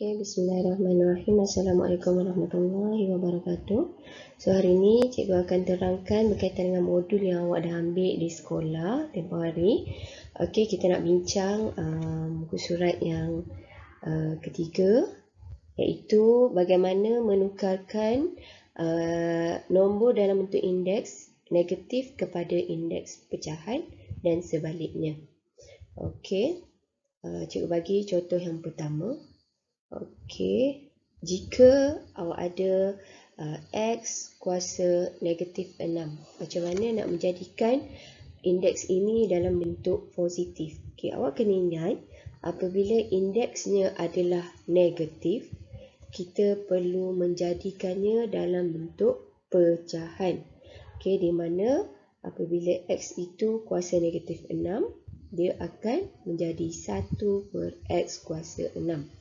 Okay, bismillahirrahmanirrahim. Assalamualaikum warahmatullahi wabarakatuh. So, hari ini cikgu akan terangkan berkaitan dengan modul yang awak dah ambil di sekolah tempoh hari. Okay, kita nak bincang muka surat yang ketiga, iaitu bagaimana menukarkan nombor dalam bentuk indeks negatif kepada indeks pecahan dan sebaliknya. Okay, cikgu bagi contoh yang pertama. Okey, jika awak ada X kuasa negatif 6, macam mana nak menjadikan indeks ini dalam bentuk positif? Okey, awak kena ingat, apabila indeksnya adalah negatif, kita perlu menjadikannya dalam bentuk pecahan. Okey, di mana apabila X itu kuasa negatif 6, dia akan menjadi 1/X kuasa 6.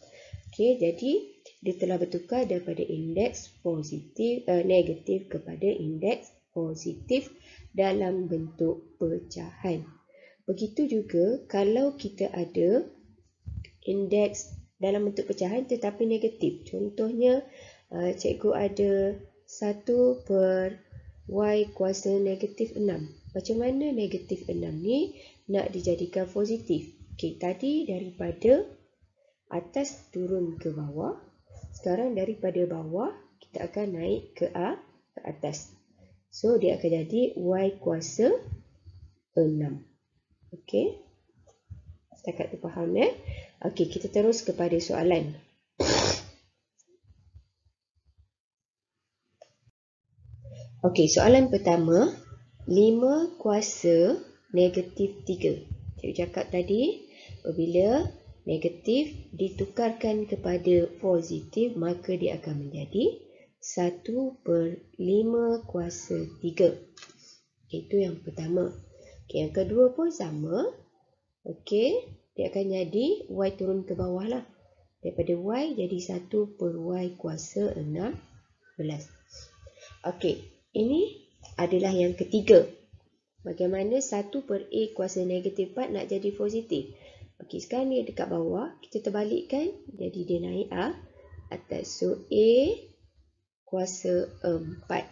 Okey, jadi dia telah bertukar daripada indeks positif negatif kepada indeks positif dalam bentuk pecahan. Begitu juga kalau kita ada indeks dalam bentuk pecahan tetapi negatif. Contohnya cikgu ada 1/y kuasa negatif 6. Macam mana negatif 6 ni nak dijadikan positif? Okey, tadi daripada atas turun ke bawah. Sekarang daripada bawah kita akan naik ke atas. So dia akan jadi y kuasa 6. Okey. Setakat tu faham ya? Okey, kita terus kepada soalan. Okey, soalan pertama, 5 kuasa negatif 3. Cikgu cakap tadi, apabila negatif ditukarkan kepada positif, maka dia akan menjadi 1/5 kuasa 3. Itu yang pertama. Okay, yang kedua pun sama. Okay, dia akan jadi y turun ke bawah lah. Daripada y jadi 1/y kuasa 16. Okay, ini adalah yang ketiga. Bagaimana 1/a kuasa negatif 4 nak jadi positif? Okey, sekarang ni dekat bawah, kita terbalikkan, jadi dia naik atas. So, A kuasa 4.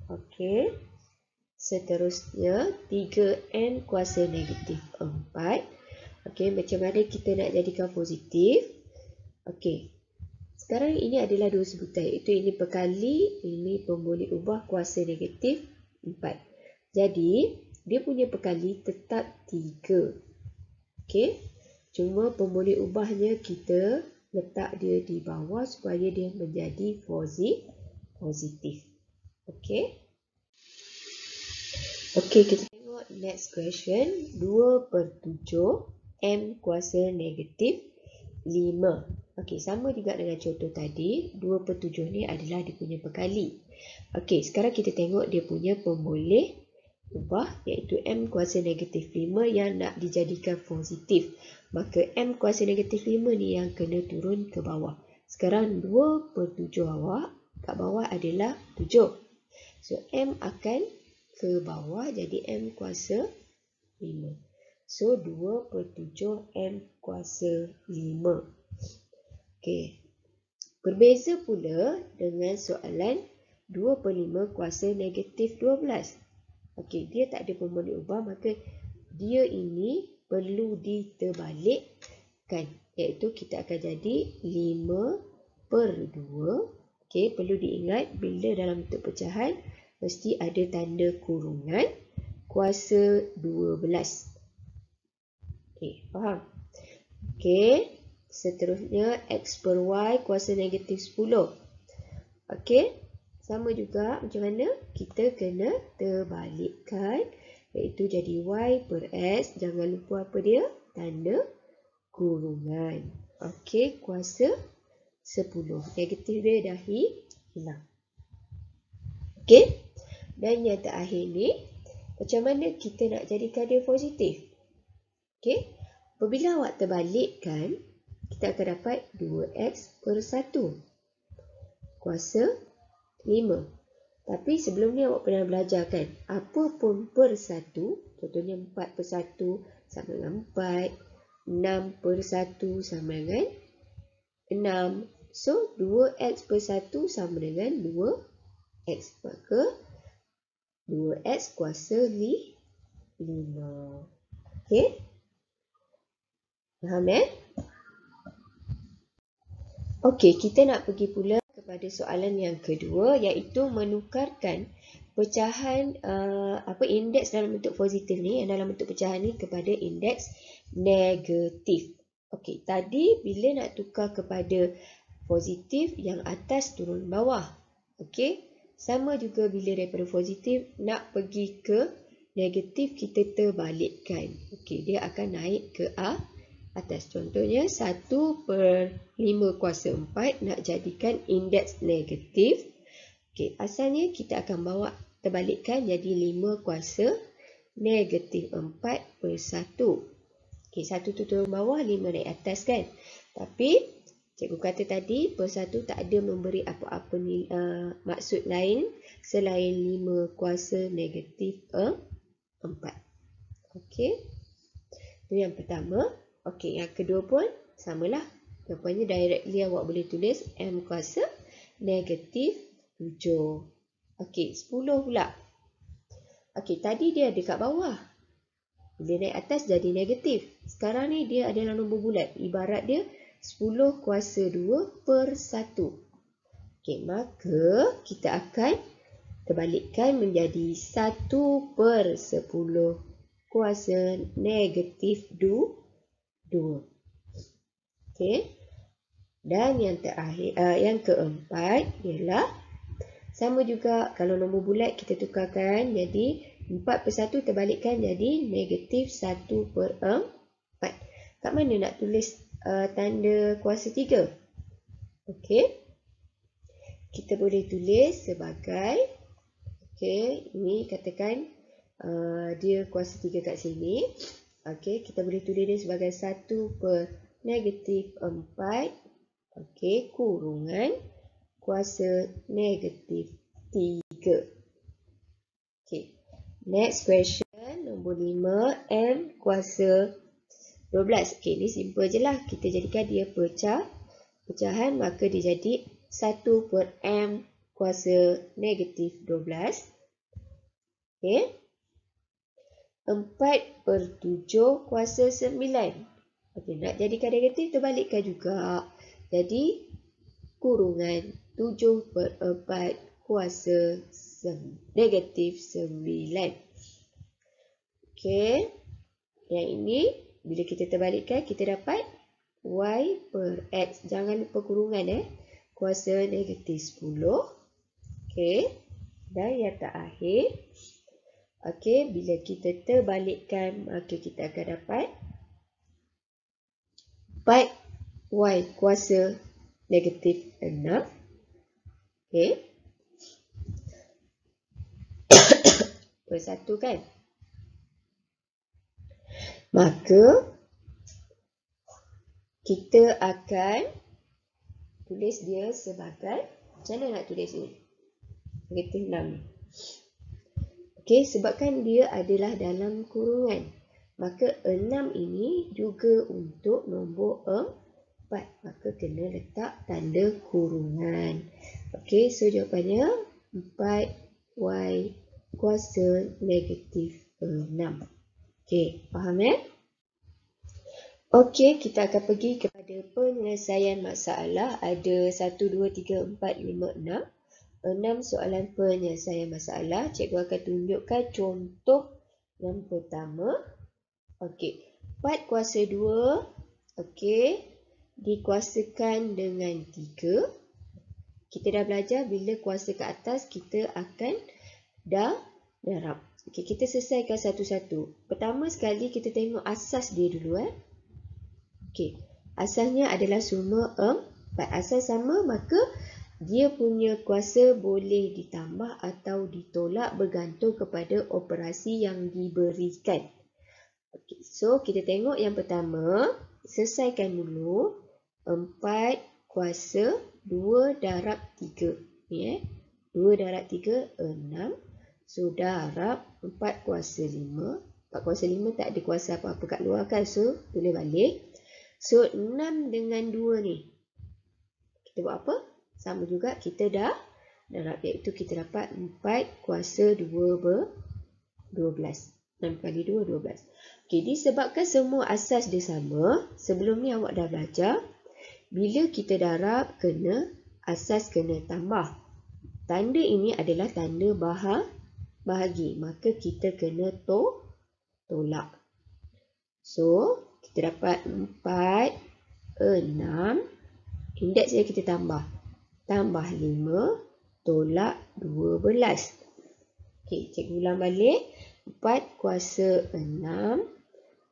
Okey. Seterusnya, 3N kuasa negatif 4. Okey, macam mana kita nak jadikan positif? Okey. Sekarang ini adalah dua sebutan, iaitu ini perkali, ini pemboleh ubah kuasa negatif 4. Jadi, dia punya perkali tetap 3. Okey, cuma pemboleh ubahnya kita letak dia di bawah supaya dia menjadi positif. Okey. Okey, kita tengok next question. 2/7 M kuasa negatif 5. Okey, sama juga dengan contoh tadi. 2/7 ni adalah dia punya perkali. Okey, sekarang kita tengok dia punya pemboleh ubah, iaitu M kuasa negatif 5 yang nak dijadikan positif. Maka M kuasa negatif 5 ni yang kena turun ke bawah. Sekarang 2/7 awak kat bawah adalah 7. So M akan ke bawah jadi M kuasa 5. So 2/7 M kuasa 5. Okey. Berbeza pula dengan soalan 2/5 kuasa negatif 12. Okey, dia tak ada pemboleh ubah, maka dia ini perlu diterbalikkan, iaitu kita akan jadi 5/2. Okey, perlu diingat bila dalam bentuk pecahan mesti ada tanda kurungan kuasa 12. Okey, faham? Okey, seterusnya X/Y kuasa negatif 10. Okey. Sama juga macam mana kita kena terbalikkan, iaitu jadi Y/X. Jangan lupa apa dia? Tanda kurungan. Okey, kuasa 10. Negatif dia dah hilang. Okey. Dan yang terakhir ni, macam mana kita nak jadikan dia positif? Okey. Apabila awak terbalikkan, kita akan dapat 2X/1 kuasa 5. Tapi sebelum ni awak pernah belajar kan, apa pun per 1, contohnya 4/1 sama dengan 4, 6/1 sama dengan 6. So, 2x per 1 sama dengan 2x. Maka, 2x kuasa 5. Okey? Faham Okey, kita nak pergi pula kepada soalan yang kedua, iaitu menukarkan pecahan indeks dalam bentuk positif ni, dalam bentuk pecahan ni kepada indeks negatif. Okey, tadi bila nak tukar kepada positif, yang atas turun bawah. Okey, sama juga bila daripada positif nak pergi ke negatif, kita terbalikkan. Okey, dia akan naik ke atas. Contohnya 1/5 kuasa 4 nak jadikan indeks negatif. Okey, asalnya kita akan bawa terbalikkan jadi 5 kuasa negatif 4/1. Okey, 1 tu turun bawah, 5 naik atas kan. Tapi cikgu kata tadi per 1 tak ada memberi apa-apa maksud lain selain 5 kuasa negatif 4. Okey. Itu yang pertama. Okey, yang kedua pun samalah. Jawapannya directly awak boleh tulis M kuasa negatif 7. Okey, 10 pula. Okey, tadi dia ada kat bawah. Bila naik atas jadi negatif. Sekarang ni dia adalah nombor bulat. Ibarat dia 10 kuasa 2 per 1. Okey, maka kita akan terbalikkan menjadi 1/10 kuasa negatif 2. Okey. Dan yang terakhir, yang keempat ialah sama juga, kalau nombor bulat kita tukarkan jadi 4/1 terbalikkan jadi negatif 1/4. Kat mana nak tulis tanda kuasa 3? Okey. Kita boleh tulis sebagai, okey, ini katakan dia kuasa 3 kat sini. Okey, kita boleh tulis dia sebagai 1/-4. Okey, kurungan kuasa negatif 3. Okey, next question, nombor 5, M kuasa 12. Okey, ni simple je lah. Kita jadikan dia pecahan, maka dia jadi 1/M kuasa negatif 12. Okey. 4/7 kuasa 9. Okey, nak jadikan negatif, terbalikkan juga. Jadi, kurungan 7/4 kuasa negatif 9. Okey. Yang ini, bila kita terbalikkan, kita dapat Y per X. Jangan lupa kurungan kuasa negatif 10. Okey. Dan yang terakhir, okey, bila kita terbalikkan, maka kita akan dapat 4Y kuasa negatif 6. Okey. Per 1 kan? Maka, kita akan tulis dia sebagai, macam mana nak tulis ni? Negatif 6. Okey, sebabkan dia adalah dalam kurungan, maka 6 ini juga untuk nombor 4. Maka kena letak tanda kurungan. Okey, so jawapannya 4Y kuasa negatif 6. Okey, faham Okey, kita akan pergi kepada penyelesaian masalah. Ada 1, 2, 3, 4, 5, 6. 6 soalan penyelesaian masalah. Cikgu akan tunjukkan contoh yang pertama. Okey, 4 kuasa 2. Okey, dikuasakan dengan 3. Kita dah belajar bila kuasa ke atas, kita akan darab. Okey, kita selesaikan satu-satu. Pertama sekali kita tengok asas dia dulu. Okey, asasnya adalah summa 4. Asas sama, maka dia punya kuasa boleh ditambah atau ditolak bergantung kepada operasi yang diberikan. Okey, so kita tengok yang pertama, selesaikan dulu 4 kuasa 2 darab 3. Ni 2 darab 3, 6. So, darab 4 kuasa 5. 4 kuasa 5 tak ada kuasa apa-apa kat luar kan. So, tulis balik. So, 6 dengan 2 ni. Kita buat apa? Sama juga kita dah darab, iaitu kita dapat 4 kuasa 12. 6 kali 2, 12. Okey, disebabkan semua asas dia sama, sebelum ni awak dah belajar, bila kita darab, asas kena tambah. Tanda ini adalah tanda bahagi, maka kita kena tolak. So, kita dapat 4, 6, indeks dia kita tambah. Tambah 5, tolak 12. Okey, cikgu ulang balik. 4 kuasa 6,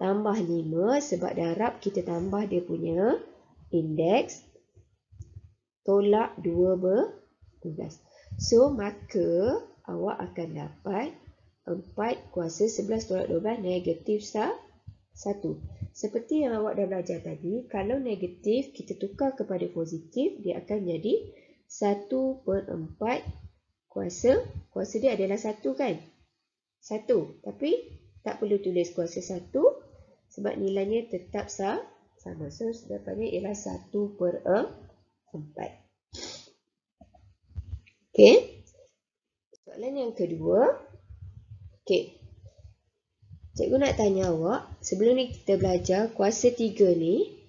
tambah 5, sebab darab kita tambah dia punya indeks, tolak 12. So, maka awak akan dapat 4 kuasa 11 tolak 12 negatif 1. Seperti yang awak dah belajar tadi, kalau negatif kita tukar kepada positif, dia akan jadi 1/4 kuasa. Kuasa dia adalah 1 kan? 1. Tapi tak perlu tulis kuasa 1 sebab nilainya tetap sama. So, jawapannya ialah 1/4. Okey. Soalan yang kedua. Okey. Cikgu nak tanya awak, sebelum ni kita belajar kuasa 3 ni,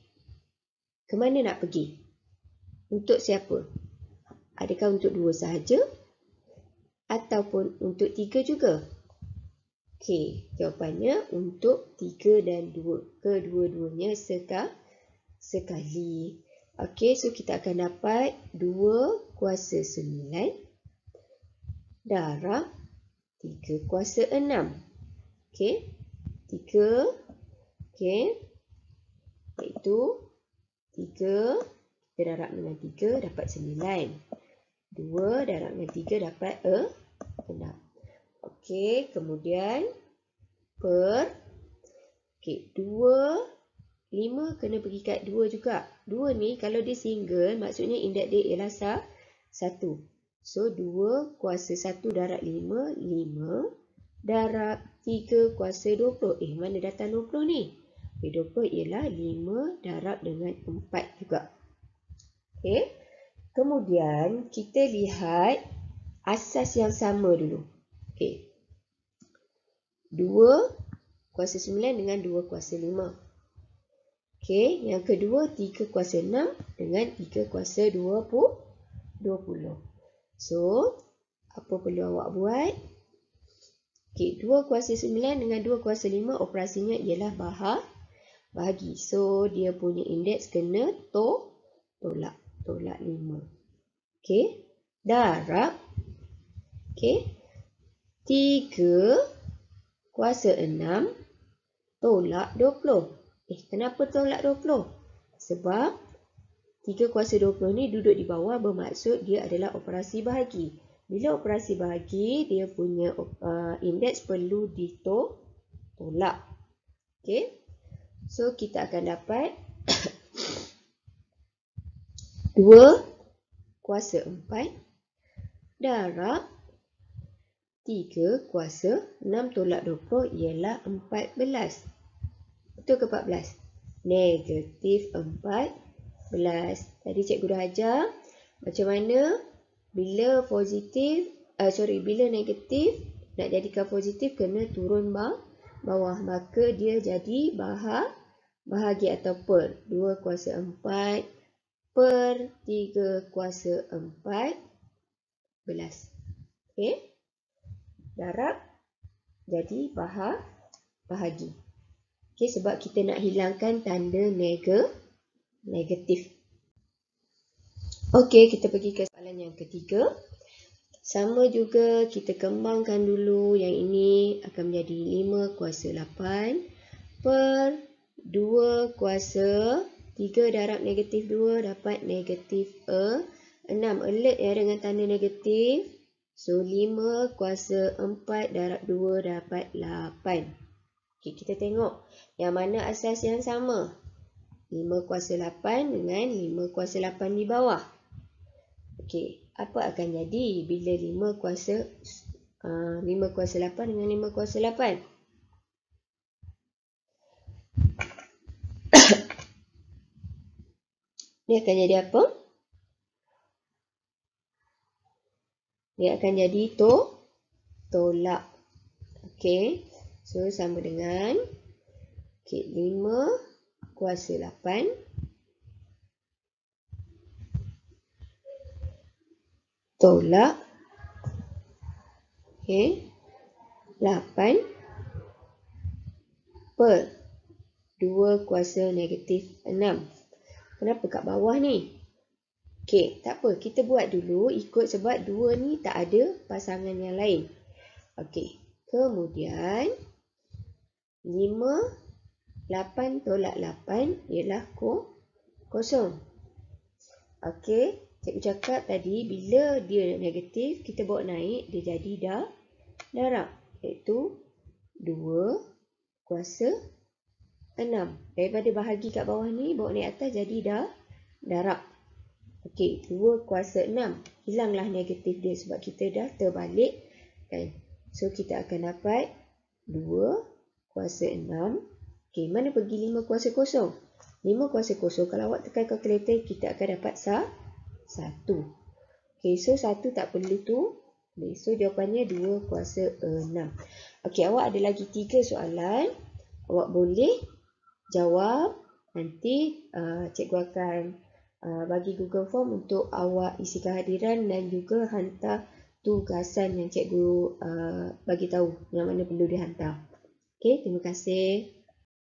ke mana nak pergi? Untuk siapa? Adakah untuk 2 sahaja? Ataupun untuk 3 juga? Okey, jawapannya untuk 3 dan 2. Kedua-duanya sekali. Okey, so kita akan dapat 2 kuasa 9 darab 3 kuasa 6. Okey, 3. Okey, iaitu 3, kita darab dengan 3 dapat 9. 2 darab dengan 3 dapat 6. Okey, kemudian okey, 2, 5 kena pergi kat 2 juga. 2 ni kalau dia single, maksudnya indeks dia ialah 1. So, 2 kuasa 1 darab 5, 5 darab 3 kuasa 20. Mana datang 20 ni? 20 ialah 5 darab dengan 4 juga. Okey. Kemudian, kita lihat asas yang sama dulu. Okey. 2 kuasa 9 dengan 2 kuasa 5. Okey, yang kedua 3 kuasa 6 dengan 3 kuasa 20. So, apa perlu awak buat? Okey, 2 kuasa 9 dengan 2 kuasa 5 operasinya ialah bahagi. So, dia punya indeks kena tolak 5. Okey, darab. Okey, 3 kuasa 6 tolak 20. Kenapa tolak 20? Sebab 3 kuasa 20 ni duduk di bawah, bermaksud dia adalah operasi bahagi. Bila operasi bahagi, dia punya indeks perlu ditolak. Okey. So, kita akan dapat 2 kuasa 4 darab 3 kuasa 6 tolak 20 ialah 14. Betul ke 14? Negatif 14. Tadi cikgu dah ajar macam mana bila bila negatif nak jadikan positif kena turun bawah, maka dia jadi bahagi atau per. 2 kuasa 4 per 3 kuasa 14. Okey. Darab jadi bahagi. Okey, sebab kita nak hilangkan tanda negatif. Okey, kita pergi ke soalan yang ketiga. Sama juga kita kembangkan dulu. Yang ini akan menjadi 5 kuasa 8 per 2 kuasa 3 darab negatif 2 dapat negatif 6. Alert ya dengan tanda negatif. So, 5 kuasa 4 darab 2 dapat 8. Okay, kita tengok yang mana asas yang sama. 5 kuasa 8 dengan 5 kuasa 8 di bawah. Okey, apa akan jadi bila 5 kuasa 8 dengan 5 kuasa 8? Dia akan jadi apa? Dia akan jadi tolak. Okey. So, sama dengan 5 kuasa 8 tolak 8 per 2 kuasa negatif 6. Kenapa kat bawah ni? Okey, tak apa. Kita buat dulu ikut sebab 2 ni tak ada pasangan yang lain. Okey. Kemudian 8 tolak 8 ialah kosong. Okey. Cikgu cakap tadi bila dia negatif, kita bawa naik, dia jadi darab. Iaitu 2 kuasa 6. Daripada bahagi kat bawah ni, bawa naik atas jadi darab. Okey, 2 kuasa 6. Hilanglah negatif dia sebab kita dah terbalik. Kan? So, kita akan dapat 2 kuasa 6. Okey, mana pergi 5 kuasa kosong? 5 kuasa kosong, kalau awak tekan kalkulator, kita akan dapat 1. Okey, so 1 tak perlu tu. So, jawapannya 2 kuasa 6. Okey, awak ada lagi 3 soalan. Awak boleh jawab. Nanti cikgu akan bagi Google Form untuk awak isi kehadiran dan juga hantar tugasan yang cikgu bagi tahu yang mana perlu dihantar. Okey, terima kasih.